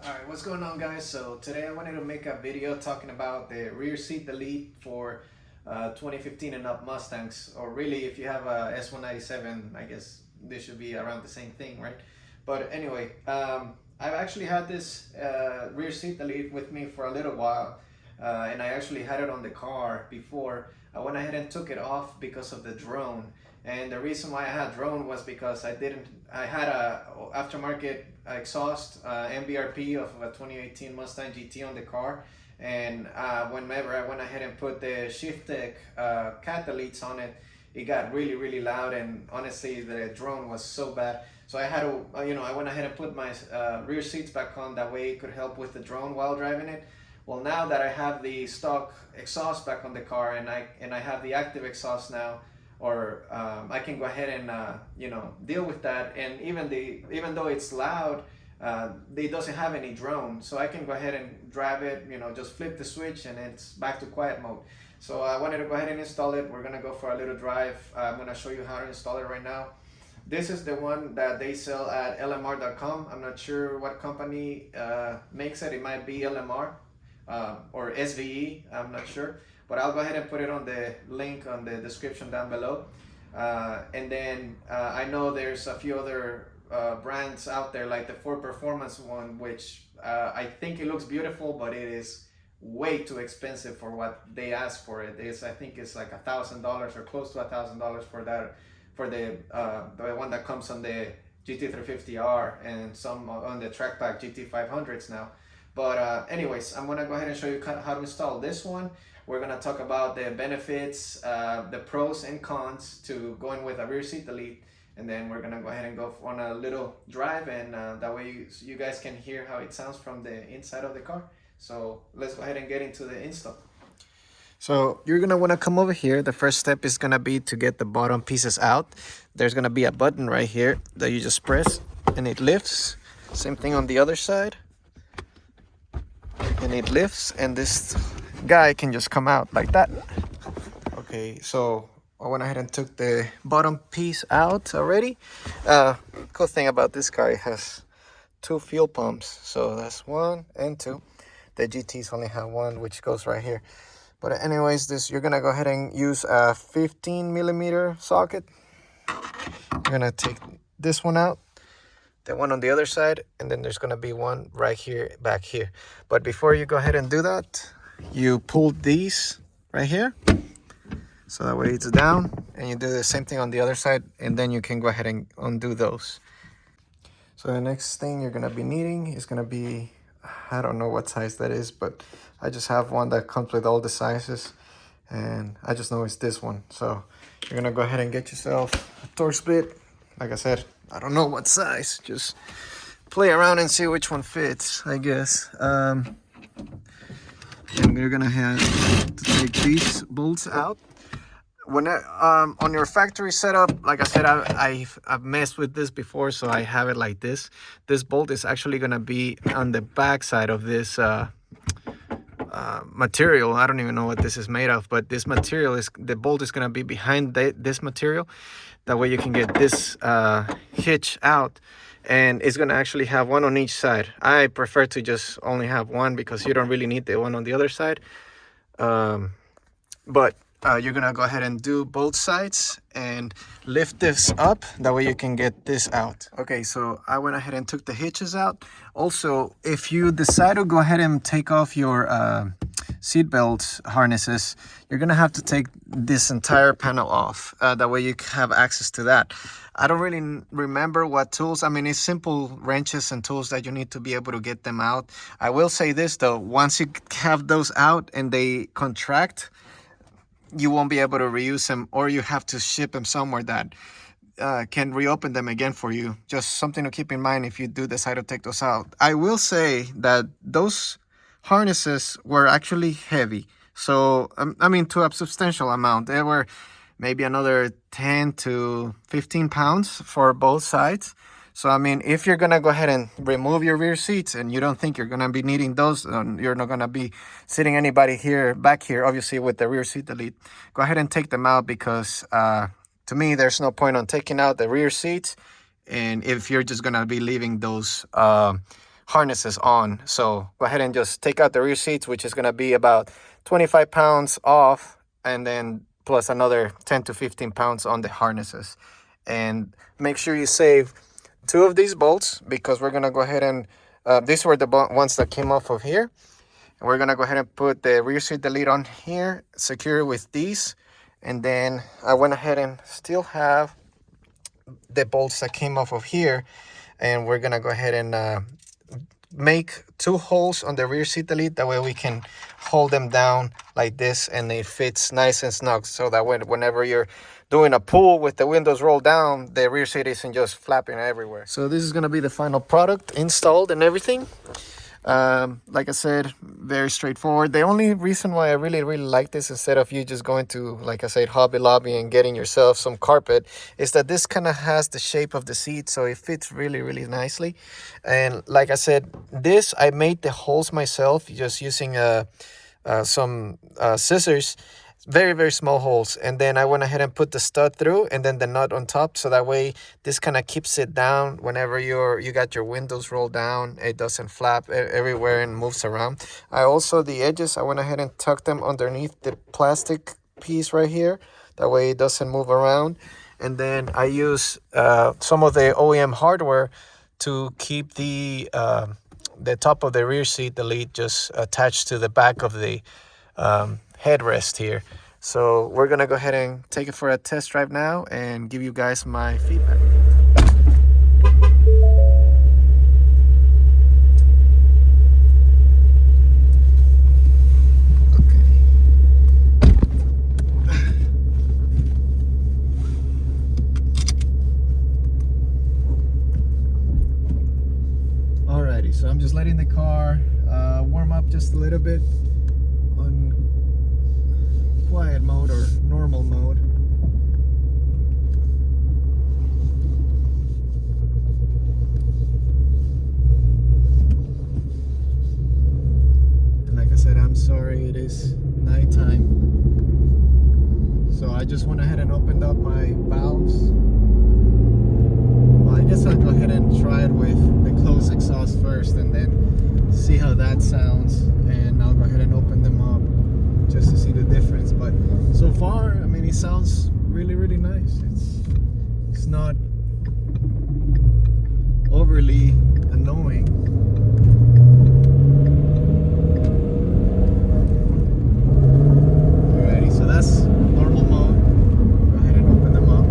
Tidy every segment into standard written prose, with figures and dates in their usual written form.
Alright, what's going on, guys? So today I wanted to make a video talking about the rear seat delete for 2015 and up Mustangs, or really if you have a S197, I guess this should be around the same thing, right? But anyway, I've actually had this rear seat delete with me for a little while, and I actually had it on the car before. I went ahead and took it off because of the drone. And the reason why I had drone was because I had a aftermarket exhaust MBRP of a 2018 Mustang GT on the car, and whenever I went ahead and put the shift deck cat deletes on it, it got really loud, and honestly the drone was so bad. So I had to, I went ahead and put my rear seats back on, that way it could help with the drone while driving it. Well, now that I have the stock exhaust back on the car, and I have the active exhaust now, or I can go ahead and deal with that. And even though it's loud, it doesn't have any drone, so I can go ahead and drive it, just flip the switch and it's back to quiet mode. So I wanted to go ahead and install it. We're gonna go for a little drive. I'm gonna show you how to install it right now. This is the one that they sell at lmr.com. I'm not sure what company makes it. It might be LMR or SVE, I'm not sure. But I'll go ahead and put it on the link on the description down below. And then I know there's a few other brands out there, like the Ford Performance one, which I think it looks beautiful, but it is way too expensive for what they ask for it. I think it's like $1,000 or close to $1,000 for that, for the one that comes on the GT350R and some on the Trackpack GT500s now. But anyways, I'm gonna go ahead and show you how to install this one. We're gonna talk about the benefits, the pros and cons to going with a rear seat delete, and then we're gonna go ahead and go on a little drive, and that way you guys can hear how it sounds from the inside of the car. So let's go ahead and get into the install. So you're gonna wanna come over here. The first step is gonna be to get the bottom pieces out. There's gonna be a button right here that you just press and it lifts. Same thing on the other side. And it lifts, and this guy can just come out like that. Okay, so I went ahead and took the bottom piece out already. Cool thing about this car, it has two fuel pumps, so that's 1 and 2. The GTs only have one, which goes right here. But anyways, you're gonna go ahead and use a 15mm socket. You're gonna take this one out, the one on the other side, and then there's gonna be one right here, back here. But before you go ahead and do that, you pull these right here, so that way it's down, and you do the same thing on the other side, and then you can go ahead and undo those. So the next thing you're gonna be needing is gonna be, I don't know what size that is, but I just have one that comes with all the sizes, and I just know it's this one. So you're gonna go ahead and get yourself a Torx bit. Like I said, I don't know what size, just play around and see which one fits, I guess. And you're gonna have to take these bolts out. When on your factory setup, like I said, I've messed with this before, so I have it like this. This bolt is actually gonna be on the back side of this material. I don't even know what this is made of, but this material is, the bolt is gonna be behind this material. That way you can get this hitch out, and it's gonna actually have one on each side. I prefer to just only have one because you don't really need the one on the other side. But you're gonna go ahead and do both sides and lift this up, that way you can get this out. Okay, so I went ahead and took the hitches out. Also, if you decide to go ahead and take off your seatbelt harnesses, you're gonna have to take this entire panel off, that way you have access to that. I don't really remember what tools. I mean, it's simple wrenches and tools that you need to be able to get them out. I will say this though, once you have those out and they contract, you won't be able to reuse them, or you have to ship them somewhere that can reopen them again for you. Just something to keep in mind if you do decide to take those out. I will say that those harnesses were actually heavy, so I mean, to a substantial amount. They were maybe another 10 to 15 pounds for both sides. So I mean, if you're gonna go ahead and remove your rear seats and you don't think you're gonna be needing those, you're not gonna be sitting anybody here back here, obviously, with the rear seat delete, go ahead and take them out, because to me there's no point on taking out the rear seats, and if you're just gonna be leaving those harnesses on. So go ahead and just take out the rear seats, which is going to be about 25 pounds off, and then plus another 10 to 15 pounds on the harnesses. And make sure you save 2 of these bolts, because we're going to go ahead and these were the ones that came off of here. And we're going to go ahead and put the rear seat delete on here, secure it with these. And then I went ahead and still have the bolts that came off of here, and we're gonna go ahead and make 2 holes on the rear seat delete. That way we can hold them down like this, and it fits nice and snug, so that whenever you're doing a pull with the windows rolled down, the rear seat isn't just flapping everywhere. So this is gonna be the final product installed and everything. Like I said, very straightforward. The only reason why I really like this, instead of you just going to, like I said, Hobby Lobby and getting yourself some carpet, is that this kind of has the shape of the seat, so it fits really nicely. And like I said, this I made the holes myself, just using some scissors. Very small holes, and then I went ahead and put the stud through, and then the nut on top, so that way this kind of keeps it down whenever you got your windows rolled down. It doesn't flap everywhere and moves around. I also, the edges, I went ahead and tucked them underneath the plastic piece right here, that way it doesn't move around. And then I use some of the OEM hardware to keep the top of the rear seat delete just attached to the back of the headrest here. So we're gonna go ahead and take it for a test drive now and give you guys my feedback. Alrighty, so I'm just letting the car warm up just a little bit on quiet mode or normal mode. And like I said, I'm sorry, it is nighttime, so I just went ahead and opened up my valves. Well, I guess I'll go ahead and try it with the closed exhaust first, and then see how that sounds, and I'll go ahead and open them up just to see the difference. But so far, I mean, it sounds really nice. It's not overly annoying. Alrighty, so that's normal mode. Go ahead and open them up.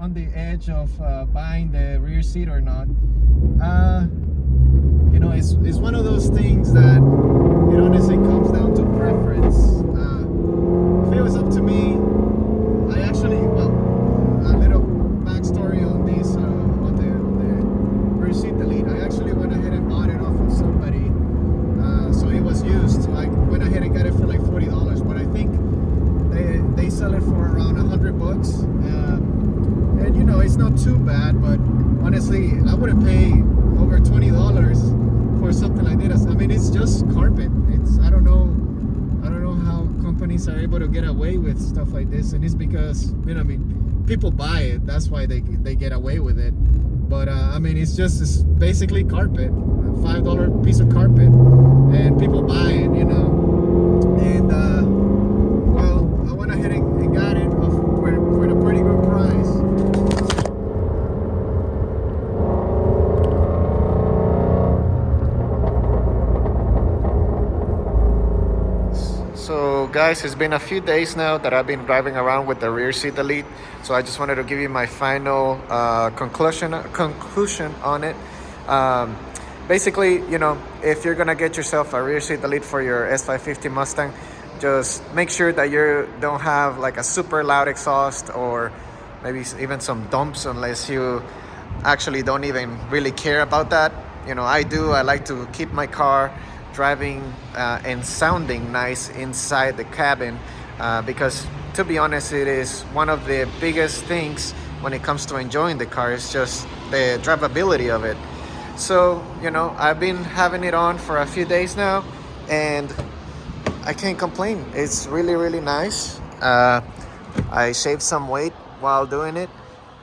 On the edge of buying the rear seat or not, you know, it's one of those things that it honestly comes down to preference. If it was up to me, I actually, well, a little backstory on this, on the rear seat delete. I actually went ahead and bought it off of somebody, so it was used. So I went ahead and got it for like $40, but I think they sell it for around $100. And you know, it's not too bad, but honestly, I wouldn't pay over $20 for something like this. I mean, it's just carpet. I don't know how companies are able to get away with stuff like this, and it's because, you know, I mean, people buy it. That's why they get away with it. But I mean, it's basically carpet, a $5 piece of carpet, and people buy it, you know. And well, I went ahead and got it for a pretty good price. guys, it's been a few days now that I've been driving around with the rear seat delete, so I just wanted to give you my final conclusion on it. Basically, you know, if you're gonna get yourself a rear seat delete for your S550 Mustang, just make sure that you don't have like a super loud exhaust or maybe even some dumps, unless you actually don't even really care about that. You know, I do. I like to keep my car driving and sounding nice inside the cabin, because to be honest, it is one of the biggest things when it comes to enjoying the car. It's just the drivability of it. So, you know, I've been having it on for a few days now and I can't complain. It's really, really nice. I shaved some weight while doing it.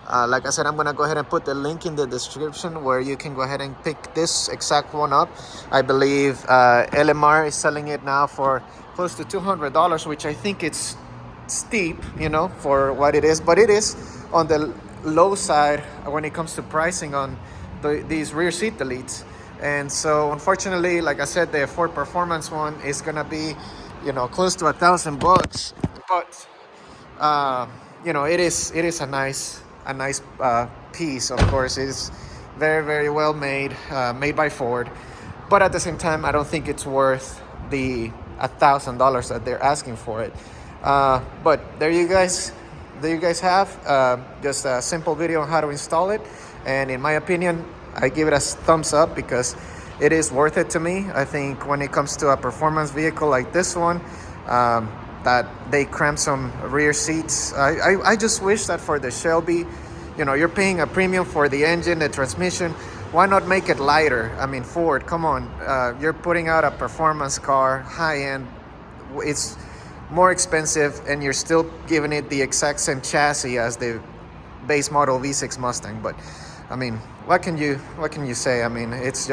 Like I said, I'm gonna go ahead and put the link in the description where you can go ahead and pick this exact one up. I believe LMR is selling it now for close to $200, which I think it's steep, you know, for what it is. But it is on the low side when it comes to pricing on these rear seat deletes. And so unfortunately, like I said, the Ford Performance one is gonna be, you know, close to $1,000. But you know, it is a nice piece. Of course, it's very, very well made, made by Ford. But at the same time, I don't think it's worth the $1,000 that they're asking for it. But there you guys have just a simple video on how to install it. And in my opinion, I give it a thumbs up because it is worth it to me. I think when it comes to a performance vehicle like this one, that they cram some rear seats. I just wish that for the Shelby, you know, you're paying a premium for the engine, the transmission. Why not make it lighter? I mean, Ford, come on. You're putting out a performance car, high end. It's more expensive and you're still giving it the exact same chassis as the base model V6 Mustang. But I mean, what can you say? I mean, it's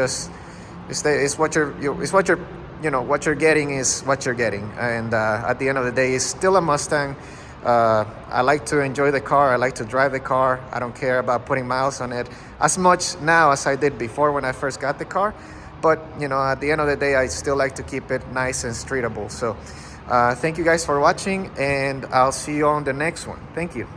what you're you know, what you're getting is what you're getting. And at the end of the day, it's still a Mustang. I like to enjoy the car. I like to drive the car. I don't care about putting miles on it as much now as I did before when I first got the car. But, you know, at the end of the day, I still like to keep it nice and streetable. So thank you guys for watching, and I'll see you on the next one. Thank you.